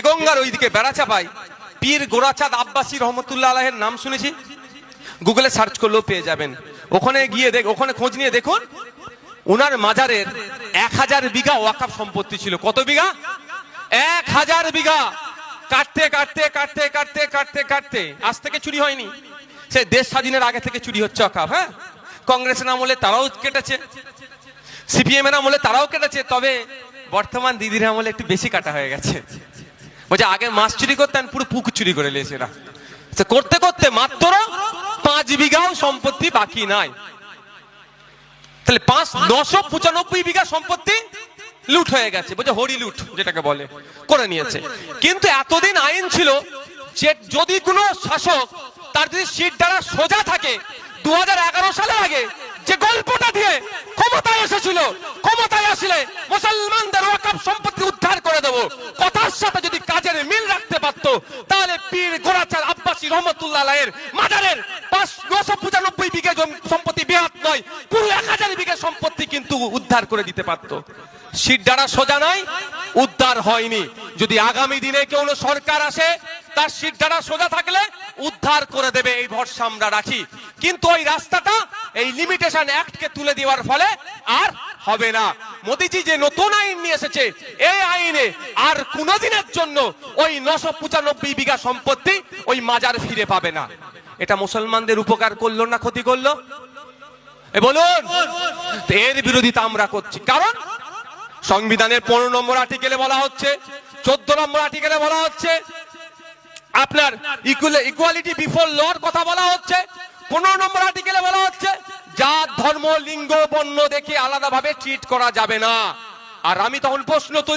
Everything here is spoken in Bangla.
গঙ্গার ওইদিকে বেড়াচাপাই পীর গোরাচাঁদ আব্বাসী রহমতুল্লাহ আলাইহির নাম শুনেছি, গুগলে সার্চ করলেও পেয়ে যাবেন। ওখানে গিয়ে ওখানে খোঁজ নিয়ে দেখুন, উনার মাজারের 1000 বিঘা ওয়াকফ সম্পত্তি ছিল। কত বিঘা? 1000 বিঘা। কাটতে কাটতে কাটতে কাটতে কাটতে কাটতে আজ থেকে চুরি হয়নি, সে দেশ স্বাধীনের আগে থেকে চুরি হচ্ছে ওয়াকফ। হ্যাঁ, কংগ্রেসের আমলে তারাও কেটেছে, সিপিএম এর আমলে তারাও কেটেছে, তবে বর্তমান দিদির আমলে একটু বেশি কাটা হয়ে গেছে। বলছে আগে মাছ চুরি করতেন, পুরো পুকুর চুরি করে নিয়েছে এরা। করতে করতে মাত্র 5 বিঘাও সম্পত্তি বাকি নাই। তাহলে 995 বিঘা সম্পত্তি লুট হয়ে গেছে। বলছে হরি লুট যেটাকে বলে, করে নিয়েছে। কিন্তু এতদিন আইন ছিল যে যদি কোনো শাসক তার যদি সিট দ্বারা সোজা থাকে, 2011 সালের আগে যে গল্পটা দিয়ে ক্ষমতায় এসেছিল, ক্ষমতায় আসলে মুসলমানদের ওয়াকফ সম্পত্তি উদ্ধার করে দেব কথার সাথে যদি কাজের মিল রাখতে পারতো, তাহলে পীর গোরাচাঁদ আব্বাসী রহমতুল্লাহ আলাইহির মাজারের 995 বিঘা সম্পত্তি বেহাত নয়, পুরো 1000 বিঘা সম্পত্তি কিন্তু উদ্ধার করে দিতে পারতো। সিট দ্বারা সোজা নাই, উদ্ধার হয়নি। যদি আগামী দিনে কোনো সরকার আসে, তার সিট দ্বারা সোজা থাকলে উদ্ধার করে দেবে এই ভরসা আমরা রাখি। কিন্তু ওই রাস্তাটা এই লিমিটেশন অ্যাক্টকে তুলে দেওয়ার ফলে আর হবে না। মোদিজি যে নতুন আইন নিয়ে এসেছে, এই আইনে আর কোনোদিনের জন্য ওই 995 বিঘা সম্পত্তি ওই মাজার ফিরে পাবে না। এটা মুসলমানদের উপকার করলো না ক্ষতি করলো? বলুন। এর বিরোধিতা আমরা করছি, কারণ সংবিধানের 15 নম্বর আর্টিকেলে বলা হচ্ছে, 14 নম্বর আর্টিকেলে বলা হচ্ছে আপনার ইকুয়ালিটি বিফোর লর কথা বলা হচ্ছে। 15 নম্বর আর্টিকেলে বলা হচ্ছে জাত ধর্ম লিঙ্গ বর্ণ দেখে আলাদাভাবে ট্রিট করা যাবে না। আর আমি তখন প্রশ্ন তুলি,